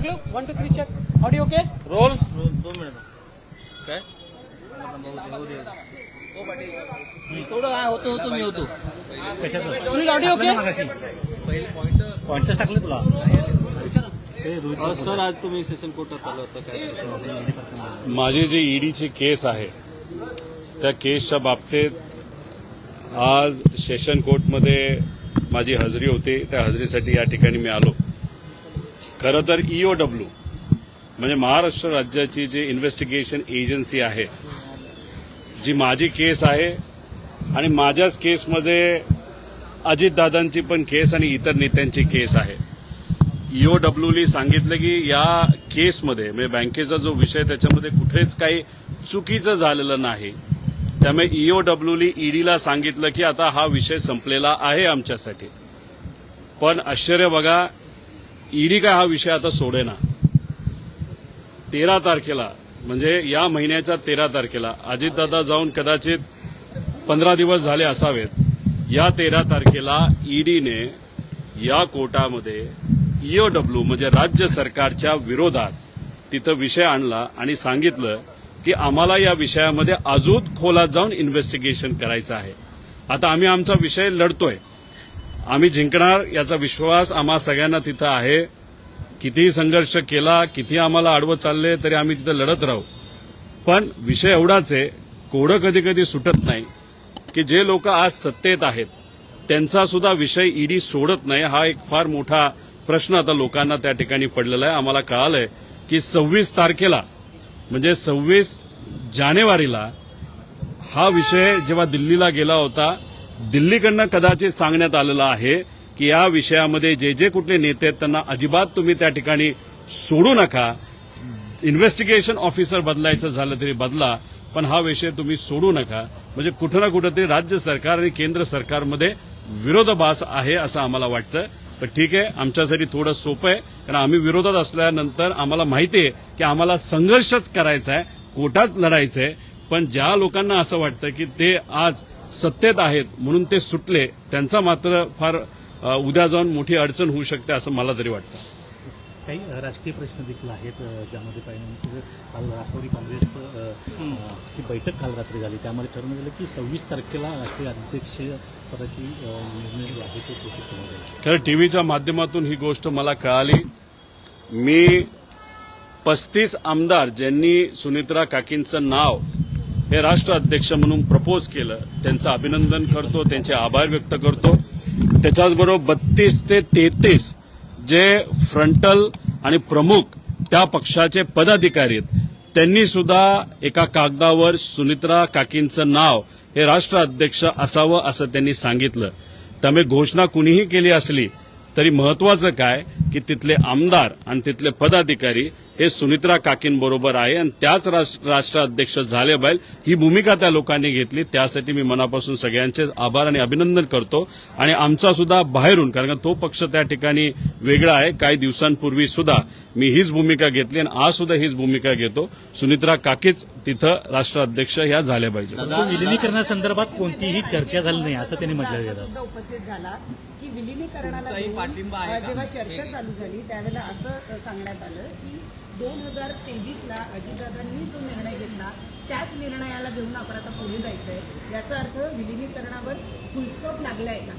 टाकलं 1 2 3 check audio okay roll 2 minute काय थोडं होतो मी होतो कशाचं सुनील ऑडिओ ओके पॉइंटच टाकले तुला सर आज तुम्ही सेशन कोर्टात आलं होतं काय माझी जी ईडीची केस आहे त्या केसच्या बाबतीत आज सेशन कोर्टमध्ये माझी हजेरी होती. त्या हजेरीसाठी या ठिकाणी मी आलो. खरं तर EOW म्हणजे महाराष्ट्र राज्याची जी इन्व्हेस्टिगेशन एजन्सी आहे, जी माझी केस आहे आणि माझ्याच केसमध्ये अजितदादांची पण केस आणि इतर नेत्यांची केस आहे. EOWने सांगितलं की या केसमध्ये म्हणजे बँकेचा जो विषय त्याच्यामध्ये कुठेच काही चुकीचं झालेलं नाही. त्यामुळे EOWने ईडीला सांगितलं की आता हा विषय संपलेला आहे आमच्यासाठी. पण आश्चर्य बघा, ईडी काय हा विषय आता सोडेना. 13 तारखेला म्हणजे या महिन्याच्या 13 तारखेला अजितदादा जाऊन कदाचित 15 दिवस झाले असावेत. या 13 तारखेला ईडीने या कोर्टामध्ये EOW म्हणजे राज्य सरकारच्या विरोधात तिथं विषय आणला आणि सांगितलं की आम्हाला या विषयामध्ये अजून खोलात जाऊन इन्व्हेस्टिगेशन करायचं आहे. आता आम्ही आमचा विषय लढतोय, आम्ही जिंकणार याचा विश्वास आम्हा सगळ्यांना तिथं आहे. कितीही संघर्ष केला, किती आम्हाला आडवं चालले तरी आम्ही तिथं लढत राहू. पण विषय एवढाच आहे, कोडं कधी कधी सुटत नाही की जे लोक आज सत्तेत आहेत त्यांचा सुद्धा विषय ईडी सोडत नाही. हा एक फार मोठा प्रश्न आता लोकांना त्या ठिकाणी पडलेला आहे. आम्हाला कळालंय की 26 तारखेला म्हणजे 26 जानेवारीला हा विषय जेव्हा दिल्लीला गेला होता, दिल्लीकडनं कदाचित सांगण्यात आलेलं आहे की या विषयामध्ये जे जे कुठले नेते आहेत त्यांना अजिबात तुम्ही त्या ठिकाणी सोडू नका. इन्व्हेस्टिगेशन ऑफिसर बदलायचं झालं तरी बदला, पण हा विषय तुम्ही सोडू नका. म्हणजे कुठं ना कुठंतरी राज्य सरकार आणि केंद्र सरकारमध्ये विरोधाभास आहे असं आम्हाला वाटतं. पण ठीक आहे, आमच्यासाठी थोडं सोपं आहे, कारण आम्ही विरोधात असल्यानंतर आम्हाला माहिती आहे की आम्हाला संघर्षच करायचा आहे, कोर्टात लढायचं आहे. पण ज्या लोकांना असं वाटतं की ते आज सत्तेत आहेत म्हणून ते सुटले, त्यांचा मात्र फार उद्या जाऊन मोठी अडचण होऊ शकते असं मला तरी वाटतं. काही राजकीय प्रश्न देखील आहेत ज्यामध्ये पाहिजे काल राष्ट्रवादी काँग्रेसची बैठक काल रात्री झाली, त्यामध्ये ठरवण्यात आलं की 26 तारखेला राष्ट्रीय अध्यक्ष पदाची निर्णय जो आहे तो घोषित केला जाईल. खरं टीव्हीच्या माध्यमातून ही गोष्ट मला कळाली. मी 35 आमदार ज्यांनी सुनित्रा काकींचं नाव हे राष्ट्र अध्यक्ष म्हणून प्रपोज केलं त्यांचं अभिनंदन करतो, त्यांचे आभार व्यक्त करतो. त्याच्याचबरोबर 32 ते 33 जे फ्रंटल आणि प्रमुख त्या पक्षाचे पदाधिकारी आहेत त्यांनी सुद्धा एका कागदावर सुनित्रा काकींचं नाव हे राष्ट्र अध्यक्ष असावं असं त्यांनी सांगितलं. त्यामुळे घोषणा कुणीही केली असली तरी महत्वाचं काय की तिथले आमदार आणि तिथले पदाधिकारी हे सुनित्रा काकींबरोबर आहे आणि त्याच राष्ट्राध्यक्ष झाले पाहिजे ही भूमिका त्या लोकांनी घेतली. त्यासाठी मी मनापासून सगळ्यांचे आभार आणि अभिनंदन करतो. आणि आमचा सुद्धा बाहेरून, कारण तो पक्ष त्या ठिकाणी वेगळा आहे, काही दिवसांपूर्वी सुद्धा मी हीच भूमिका घेतली आणि आज सुद्धा हीच भूमिका घेतो. सुनित्रा काकीच तिथं राष्ट्राध्यक्ष ह्या झाल्या पाहिजे. विलिनीकरणासंदर्भात कोणतीही चर्चा झाली नाही असं त्यांनी म्हटलं गेलं. उपस्थित झाला की विलिनीकरणाला जेव्हा चर्चा चालू झाली त्यावेळेला असं सांगण्यात आलं की 2023ला अजितदादांनी जो निर्णय घेतला त्याच निर्णयाला घेऊन आपण आता पुढे जायचंय. याचा अर्थ विलिनीकरणावर फुलस्टॉप लागलाय का?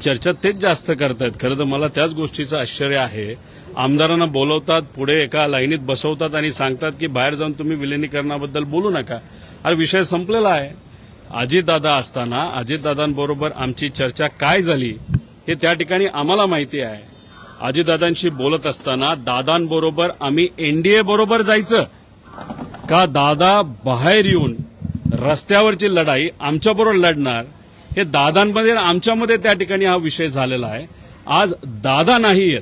चर्चा तेच जास्त करतायत. खरं तर मला त्याच गोष्टीचं आश्चर्य आहे. आमदारांना बोलवतात, पुढे एका लाईनीत बसवतात आणि सांगतात की बाहेर जाऊन तुम्ही विलिनीकरणाबद्दल बोलू नका. अरे विषय संपलेला आहे. अजितदादा असताना अजितदादांबरोबर आमची चर्चा काय झाली हे त्या ठिकाणी आम्हाला माहिती आहे. अजितदादांशी बोलत असताना दादांबरोबर आम्ही NDA बरोबर जायचं का दादा बाहेर येऊन रस्त्यावरची लढाई आमच्याबरोबर लढणार, हे दादांमध्ये आमच्यामध्ये त्या ठिकाणी हा विषय झालेला आहे. आज दादा नाही आहेत,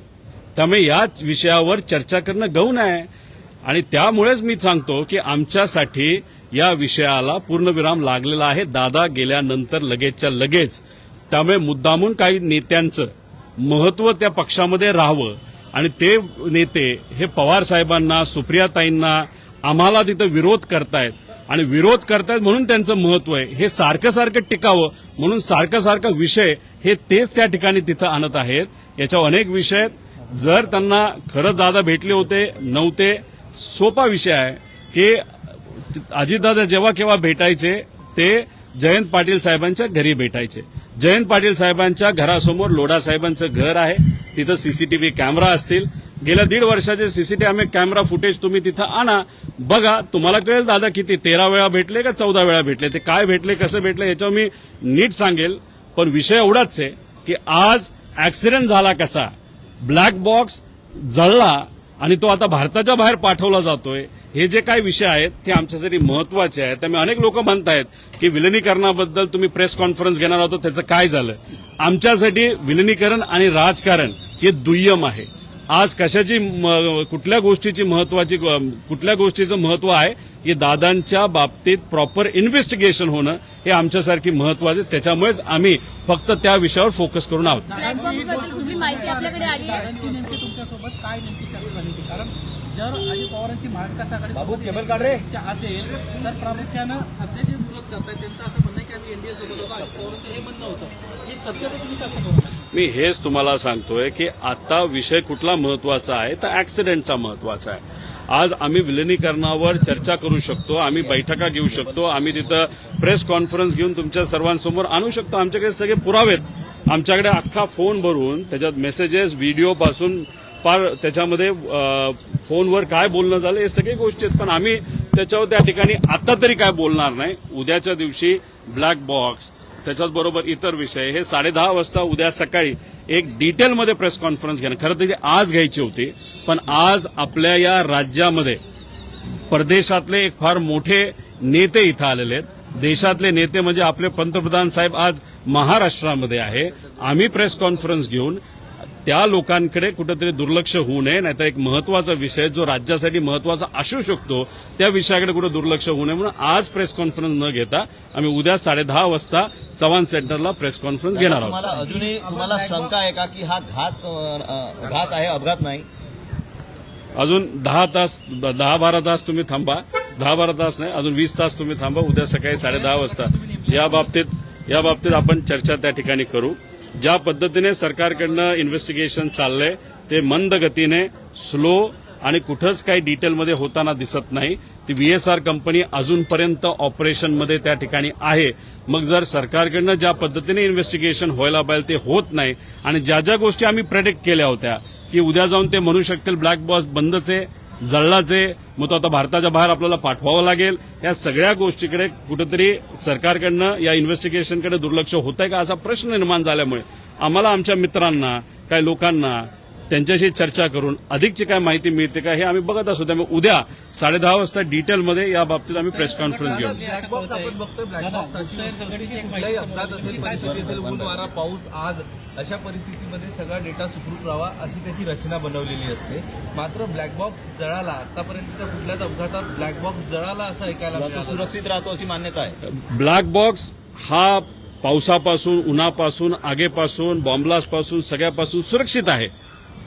त्यामुळे याच विषयावर चर्चा करणं गौण आहे. आणि त्यामुळेच मी सांगतो की आमच्यासाठी या विषयाला पूर्णविराम लागलेला आहे दादा गेल्यानंतर लगेचच्या लगेच. त्यामुळे मुद्दामून काही नेत्यांचं महत्व त्या पक्षामध्ये राहावं आणि ते नेते हे पवार साहेबांना, सुप्रियाताईंना, आम्हाला तिथं विरोध करतायत आणि विरोध करतायत म्हणून त्यांचं महत्व आहे हे सारखं सारखं टिकावं म्हणून सारखं सारखं विषय हे तेच त्या ठिकाणी तिथं आणत आहेत. याच्यावर अनेक विषय आहेत. जर त्यांना खरंच दादा भेटले होते नव्हते, सोपा विषय आहे की अजितदादा जेव्हा केव्हा भेटायचे ते जयंत पाटील साहेबांच्या घरी भेटायचे. जयंत पाटील साहेबांच्या घरासमोर लोढा साहेबांचं घर आहे, तिथं सीसीटीव्ही कॅमेरा असतील. गेल्या 1.5 वर्षाचे सीसीटीव्ही कॅमेरा फुटेज तुम्ही तिथं आणा, बघा, तुम्हाला कळेल दादा किती 13 वेळा भेटले का 14 वेळा भेटले, ते काय भेटले कसं भेटले याच्यावर मी नीट सांगेल. पण विषय एवढाच आहे की आज ऍक्सिडेंट झाला कसा, ब्लॅक बॉक्स जळला आणि तो आता भारताच्या बाहेर पाठवला जातोय, हे जे काही विषय आहेत ते आमच्यासाठी महत्वाचे आहेत. त्यामुळे अनेक लोक म्हणतायत की विलिनीकरणाबद्दल तुम्ही प्रेस कॉन्फरन्स घेणार होतो, त्याचं काय झालं. आमच्यासाठी विलिनीकरण आणि राजकारण हे दुय्यम आहे. आज कशाची कुठल्या गोष्टीचं महत्व आहे हे दादांच्या बाबतीत प्रॉपर इन्व्हेस्टिगेशन होणं हे आमच्यासाठी महत्वाचं आहे. त्याच्यामुळेच आम्ही फक्त त्या विषयावर फोकस करून आहोत. ब्लॅक बॉक्सबद्दल कुठली माहिती आपल्याकडे आली आहे? कारण की नेमकी तुमच्यासोबत काय नेमकी चर्चा झाली होती? कारण जर अजित पवारांची महाविकास आघाडी इच्छा असेल तर प्रामुख्यानं सध्या जे विरोध करतायत त्यांचं असं म्हणणं आहे की आम्ही एनडीए सोबत होतो, अजित पवारांचं हे म्हणणं होतं. हे सत्य तर तुम्ही कसं करता? मी हेच तुम्हाला सांगतोय की आता विषय कुठला महत्वाचा आहे तर ऍक्सिडेंटचा महत्वाचा आहे. आज आम्ही विलिनीकरणावर चर्चा करू शकतो, आम्ही बैठका घेऊ शकतो, आम्ही तिथं प्रेस कॉन्फरन्स घेऊन तुमच्या सर्वांसमोर आणू शकतो. आमच्याकडे सगळे पुरावेत, आमच्याकडे अख्खा फोन भरून त्याच्यात मेसेजेस व्हिडिओ पासून पार त्याच्यामध्ये फोनवर काय बोलणं झालं हे सगळे गोष्टी आहेत. पण आम्ही त्याच्यावर त्या ठिकाणी आता तरी काय बोलणार नाही. उद्याच्या दिवशी ब्लॅक बॉक्स त्याच्याच बरोबर इतर विषय हे 10:30 वाजता उद्या सकाळी एक डिटेलमध्ये प्रेस कॉन्फरन्स घेणं खरं तर आज घ्यायची होती. पण आज आपल्या या राज्यामध्ये परदेशातले एक फार मोठे नेते इथं आलेले आहेत. देशातले नेते म्हणजे आपले पंतप्रधान साहेब आज महाराष्ट्रामध्ये आहे. आम्ही प्रेस कॉन्फरन्स घेऊन त्या लोकांकडे कुठेतरी दुर्लक्ष होऊ नये, नाहीतर एक महत्वाचा विषय जो राज्यासाठी महत्वाचा असू शकतो त्या विषयाकडे कुठे दुर्लक्ष होऊ नये म्हणून आज प्रेस कॉन्फरन्स न घेता आम्ही उद्या 10:30 वाजता चव्हाण सेंटरला प्रेस कॉन्फरन्स घेणार आहोत. अजूनही तुम्हाला शंका आहे का की हा घात आहे, अपघात नाही? अजून 10-12 तास तुम्ही थांबा. 10-12 तास नाही, अजून 20 तास तुम्ही थांबा. उद्या सकाळी 10:30 वाजता या बाबतीत आपण चर्चा त्या ठिकाणी करू. ज्या पद्धतीने सरकारकडनं इन्व्हेस्टिगेशन चाललंय ते मंद गतीने, स्लो आणि कुठंच काही डिटेलमध्ये होताना दिसत नाही. ती VSR कंपनी अजूनपर्यंत ऑपरेशनमध्ये त्या ठिकाणी आहे. मग जर सरकारकडनं ज्या पद्धतीने इन्व्हेस्टिगेशन व्हायला पाहिजे ते होत नाही आणि ज्या ज्या गोष्टी आम्ही प्रेडिक्ट केल्या होत्या की उद्या जाऊन ते म्हणू शकतील ब्लॅक बॉक्स बंदच आहे, जळलाच आहे, मग तो आता भारताच्या बाहेर आपल्याला पाठवावं लागेल, या सगळ्या गोष्टीकडे कुठेतरी सरकारकडनं या इन्व्हेस्टिगेशनकडे दुर्लक्ष होत आहे का असा प्रश्न निर्माण झाल्यामुळे आम्हाला आमच्या मित्रांना काही लोकांना त्यांच्याशी चर्चा करून अधिकची काय माहिती मिळते का हे आम्ही बघत असू. त्यामुळे उद्या 10:30 वाजता डिटेलमध्ये या बाबतीत आम्ही प्रेस कॉन्फरन्स घेऊ. ब्लॅक बॉक्स आपण बघतोय, ब्लॅक बॉक्स कुठलाही अपघात असेल, परिस्थिती असेल, ऊन वारा पाऊस आग, अशा परिस्थितीमध्ये सगळा डेटा सुखरूप राहावा अशी त्याची रचना बनवलेली असते. मात्र ब्लॅक बॉक्स जळाला, आतापर्यंत कुठल्याच अपघातात ब्लॅक बॉक्स जळाला असं ऐकायला मिळालं. सुरक्षित राहतो अशी मान्यता आहे. ब्लॅक बॉक्स हा पावसापासून, उन्हापासून, आगेपासून, बॉम्बलास्टपासून सगळ्यापासून सुरक्षित आहे,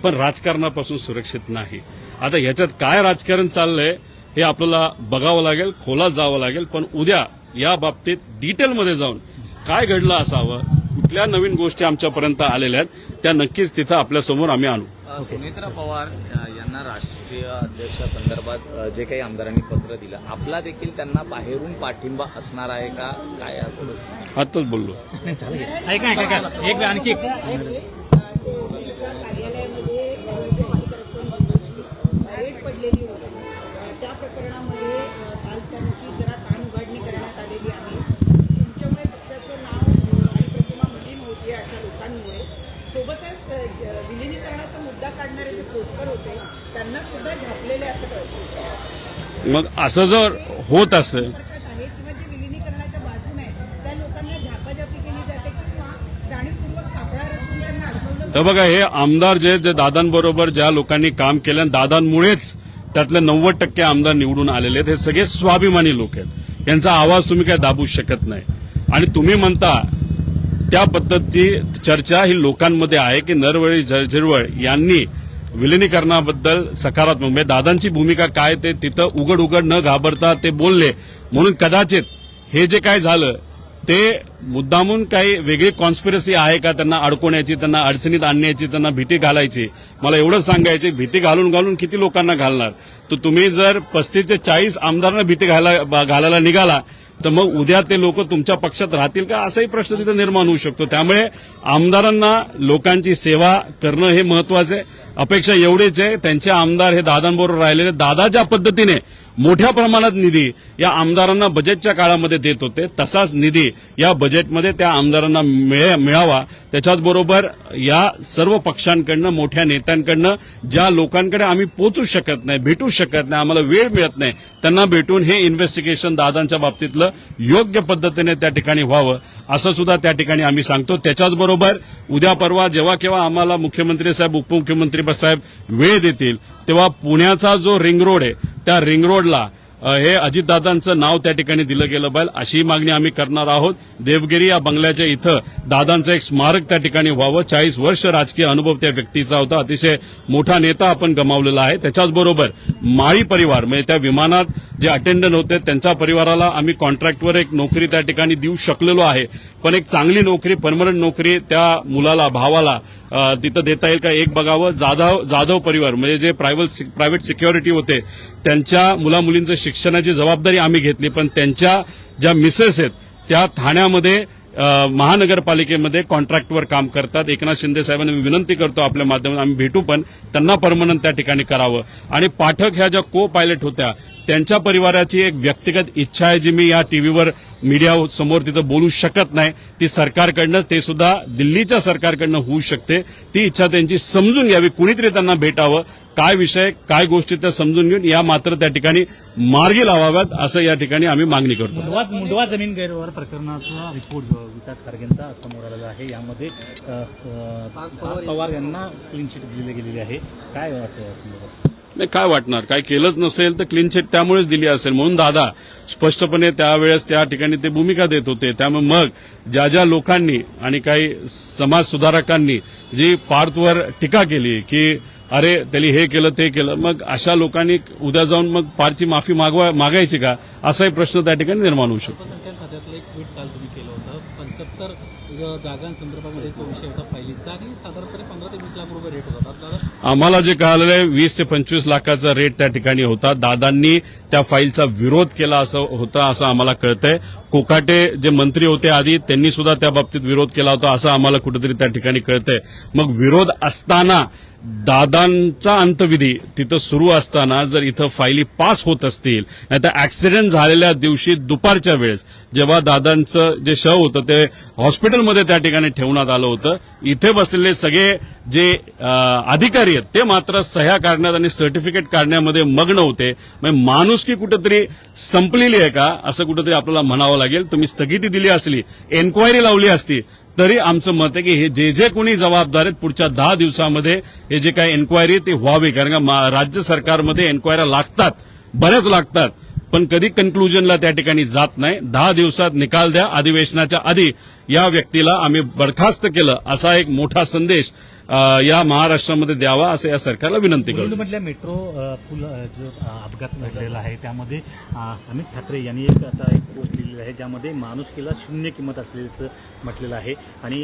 पण राजकारणापासून सुरक्षित नाही. आता ह्याच्यात काय राजकारण चाललंय हे आपल्याला बघावं लागेल, खोलात जावं लागेल. पण उद्या या बाबतीत डिटेलमध्ये जाऊन काय घडलं असावं, कुठल्या नवीन गोष्टी आमच्यापर्यंत आलेल्या आहेत त्या नक्कीच तिथं आपल्यासमोर आम्ही आणू. सुनेत्रा पवार यांना राष्ट्रीय अध्यक्षासंदर्भात जे काही आमदारांनी पत्र दिलं, आपला देखील त्यांना बाहेरून पाठिंबा असणार आहे का काय? आताच बोललो. एक आणखी कार्यालयामध्ये रेड पडलेली होती. त्या प्रकरणामध्ये काल त्यांची जरा कान उघडणी करण्यात आलेली आहे. तुमच्यामुळे पक्षाचं नाव आणि प्रतिमा मलिन होती अशा लोकांमुळे. सोबतच विलिनीकरणाचा मुद्दा काढणारे जे पोस्टर होते त्यांना सुद्धा झापलेले असं कळतं. मग असं जर होत असेल आहे किंवा जे विलिनीकरणाच्या बाजूने आहेत त्या लोकांना झापाझापी केली जाते किंवा जाणीवपूर्वक सापळा रचून त्यांना अडकवलं. तर बघा, हे आमदार जे दादांबरोबर ज्या लोकांनी काम केलं, दादांमुळेच त्यातले 90% आमदार निवडून आलेले आहेत. हे सगळे स्वाभिमानी लोक आहेत, यांचा आवाज तुम्ही काय दाबू शकत नाही. आणि तुम्ही म्हणता त्या पद्धतीची चर्चा ही लोकांमध्ये आहे की नरवळी झिरवळ यांनी विलिनीकरणाबद्दल सकारात्मक, म्हणजे दादांची भूमिका काय ते तिथं उघड न घाबरता ते बोलले म्हणून कदाचित हे जे काय झालं ते मुद्दामून काही वेगळी कॉन्स्पिरसी आहे का त्यांना अडकवण्याची, त्यांना अडचणीत आणण्याची, त्यांना भीती घालायची? मला एवढंच सांगायची, भीती घालून किती लोकांना घालणार? तर तुम्ही जर 35 ते 40 आमदारांना भीती घालायला निघाला तर मग उद्या ते लोक तुमच्या पक्षात राहतील का, असाही प्रश्न तिथे निर्माण होऊ शकतो. त्यामुळे आमदारांना लोकांची सेवा करणं हे महत्वाचं आहे. अपेक्षा एवढीच आहे, त्यांचे आमदार हे दादांबरोबर राहिलेले, दादा ज्या पद्धतीने मोठ्या प्रमाणात निधी या आमदारांना बजेटच्या काळामध्ये देत होते, तसाच निधी या बजेटमध्ये त्या आमदारांना मिळावा. त्याच्याचबरोबर या सर्व पक्षांकडनं, मोठ्या नेत्यांकडनं ज्या लोकांकडे आम्ही पोहोचू शकत नाही, भेटू शकत नाही, आम्हाला वेळ मिळत नाही, त्यांना भेटून हे इन्व्हेस्टिगेशन दादांच्या बाबतीतलं योग्य पद्धतीने त्या ठिकाणी व्हावं असं सुद्धा त्या ठिकाणी आम्ही सांगतो. त्याच्याचबरोबर उद्या परवा जेव्हा केव्हा आम्हाला मुख्यमंत्री साहेब, उपमुख्यमंत्री साहेब वेळ देतील तेव्हा पुण्याचा जो रिंग रोड आहे त्या रिंग रोडला हे अजितदादांचं नाव त्या ठिकाणी दिलं गेलं पाहिजे, अशी मागणी आम्ही करणार आहोत. देवगिरी या बंगल्याच्या इथं दादांचं एक स्मारक त्या ठिकाणी व्हावं. 40 वर्ष राजकीय अनुभव त्या व्यक्तीचा होता, अतिशय मोठा नेता आपण गमावलेला आहे. त्याच्याचबरोबर माळी परिवार म्हणजे त्या विमानात जे अटेंडंट होते त्यांच्या परिवाराला आम्ही कॉन्ट्रॅक्टवर एक नोकरी त्या ठिकाणी देऊ शकलेलो आहे, पण एक चांगली नोकरी, परमनंट नोकरी त्या मुलाला, भावाला तिथं देता येईल का एक बघावं. जाधव परिवार म्हणजे जे प्रायव्हेट सिक्युरिटी होते त्यांच्या मुलामुलींचं शिक्षणाची जबाबदारी आम्ही घेतली, पण त्यांच्या ज्या मिसेस आहेत त्या ठाण्यामध्ये महानगरपालिकेमध्ये कॉन्ट्रॅक्टवर काम करतात. एकनाथ शिंदे साहेबांना मी विनंती करतो आपल्या माध्यमातून आम्ही भेटू, पण त्यांना परमनंट त्या ठिकाणी करावं. आणि पाठक ह्या ज्या को पायलट होत्या त्यांच्या परिवाराची एक व्यक्तिगत इच्छा आहे जी मी या टीव्हीवर मीडिया समोर तिथं बोलू शकत नाही, ती सरकारकडनं, ते सुद्धा दिल्लीच्या सरकारकडनं होऊ शकते. ती इच्छा त्यांची समजून घ्यावी, कुणीतरी त्यांना भेटावं, काय विषय, काय गोष्टी त्या समजून घेऊन या मात्र त्या ठिकाणी मार्गी लावाव्यात असं या ठिकाणी आम्ही मागणी करतो. मुंडवा जमीन गैरव्यवहार प्रकरणाचा रिपोर्ट विकास खारगेंचा समोर आलेला आहे. यामध्ये पवार यांना क्लीन चिट दिली गेलेली आहे. काय वाटतं? नाही, काय वाटणार, काय केलंच नसेल तर क्लीन चिट त्यामुळेच दिली असेल म्हणून दादा स्पष्टपणे त्यावेळेस त्या ठिकाणी ते भूमिका देत होते. त्यामुळे मग ज्या लोकांनी आणि काही समाज सुधारकांनी जी पार्थवर टीका केली की अरे त्यांनी हे केलं ते केलं, मग अशा लोकांनी उद्या जाऊन मग पारची माफी मागायची का, असाही प्रश्न त्या ठिकाणी निर्माण होऊ शकतो. अल्पसंख्याक खात्यातलं एक ट्विट काल तुम्ही केलं होतं. 75 जागांसंदर्भामध्ये तो विषय होता. पहिली जागी साधारणपणे 15 ते 20 लाख रुपये रेट होता. आम्हाला जे कळालेलं आहे 20 ते 25 लाखाचा रेट त्या ठिकाणी होता. दादांनी त्या फाईलचा विरोध केला असं आम्हाला कळतंय. कोकाटे जे मंत्री होते आधी त्यांनी सुद्धा त्या बाबतीत विरोध केला होता असं आम्हाला कुठेतरी त्या ठिकाणी कळतंय. मग विरोध असताना दादांचा अंतविधी तिथं सुरू असताना जर इथं फायली पास होत असतील, नाहीतर ऍक्सिडेंट झालेल्या दिवशी दुपारच्या वेळेस जेव्हा दादांचं जे शव होतं ते हॉस्पिटलमध्ये त्या ठिकाणी ठेवण्यात आलं होतं, इथे बसलेले सगळे जे अधिकारी आहेत ते मात्र सह्या काढण्यात आणि सर्टिफिकेट काढण्यामध्ये मग्न होते. म्हणजे माणुसकी कुठेतरी संपलेली आहे का असं कुठेतरी आपल्याला म्हणावं लागेल. तुम्ही स्थगिती दिली असली, एन्क्वायरी लावली असती तरी आमचं मत आहे की हे जे कोणी जबाबदार आहेत पुढच्या 10 दिवसामध्ये हे जे काही एन्क्वायरी ते व्हावी. कारण का राज्य सरकारमध्ये एन्क्वायऱ्या लागतात, बऱ्याच लागतात, पण कधी कन्क्लुजनला त्या ठिकाणी जात नाही. 10 दिवसात निकाल द्या. अधिवेशनाच्या आधी या व्यक्तीला आम्ही बरखास्त केलं असा एक मोठा संदेश या महाराष्ट्रामध्ये द्यावा असं या सरकारला विनंती करतो. मधल्या मेट्रो पूल जो अपघात घडलेला आहे त्यामध्ये अमित ठाकरे यांनी आता एक पोस्ट लिहिलेली आहे ज्यामध्ये माणुसकीला शून्य किंमत असल्याचं म्हटलेलं आहे. आणि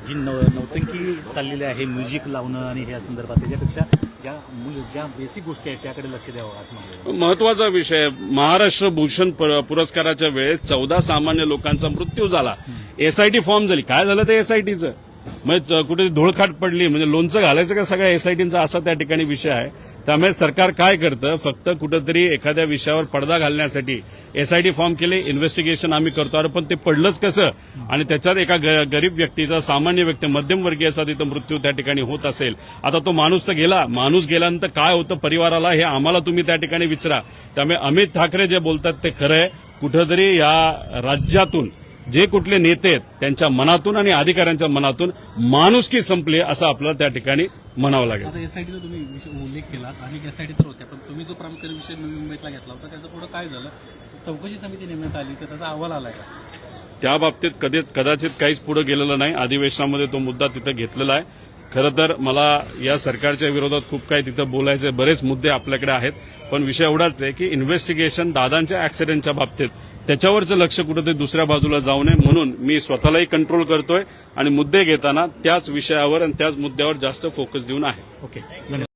जी नौटंकी चाललेली आहे, म्युझिक लावणं आणि या संदर्भात त्याच्यापेक्षा ज्या बेसिक गोष्टी आहेत त्याकडे लक्ष द्यावं असं म्हटलं. महत्वाचा विषय, महाराष्ट्र भूषण पुरस्काराच्या वेळेस 14 सामान्य लोकांचा मृत्यू झाला. एसआयटी फॉर्म झाली. काय झालं ते एसआयटीचं, म्हणजे कुठे धुळखाट पडली, म्हणजे लोणचं घालायचं का सगळ्या एसआयटीचा असा त्या ठिकाणी विषय आहे. त्यामुळे सरकार काय करतं, फक्त कुठेतरी एखाद्या विषयावर पडदा घालण्यासाठी एसआयटी फॉर्म केले, इन्व्हेस्टिगेशन आम्ही करतो. अरे पण ते पडलंच कसं, आणि त्याच्यात एका गरीब व्यक्तीचा, सामान्य व्यक्ती, मध्यमवर्गीयाचा तिथं मृत्यू त्या ठिकाणी होत असेल. आता तो माणूस तर गेला, माणूस गेल्यानंतर काय होतं परिवाराला हे आम्हाला तुम्ही त्या ठिकाणी विचारा. त्यामुळे अमित ठाकरे जे बोलतात ते खरं आहे. कुठेतरी या राज्यातून जे कुठले नेते आहेत त्यांच्या मनातून आणि अधिकाऱ्यांच्या मनातून माणुसकी संपली असं आपल्याला त्या ठिकाणी म्हणावं लागेल. आता एसआयटीचा तुम्ही उल्लेख केला, अनेक एसआयटी तर होत्या, पण तुम्ही जो प्रामुख्याने विषय नवी मुंबईतला घेतला होता त्याचं पुढे काय झालं? चौकशी समिती नेमण्यात आली तर त्याचा अहवाल आलाय का? त्या बाबतीत कदाचित काहीच पुढे गेलेलं नाही. अधिवेशनामध्ये तो मुद्दा तिथं घेतलेला आहे. खरं तर मला या सरकारच्या विरोधात खूप काही तिथं बोलायचे बरेच मुद्दे आपल्याकडे आहेत, पण विषय एवढाच आहे की इन्व्हेस्टिगेशन दादांच्या ऍक्सिडेंटच्या बाबतीत त्याच्यावरचं लक्ष कुठेतरी दुसऱ्या बाजूला जाऊ नये म्हणून मी स्वतःलाही कंट्रोल करतोय आणि मुद्दे घेताना त्याच विषयावर आणि त्याच मुद्द्यावर जास्त फोकस देऊन आहे. ओके.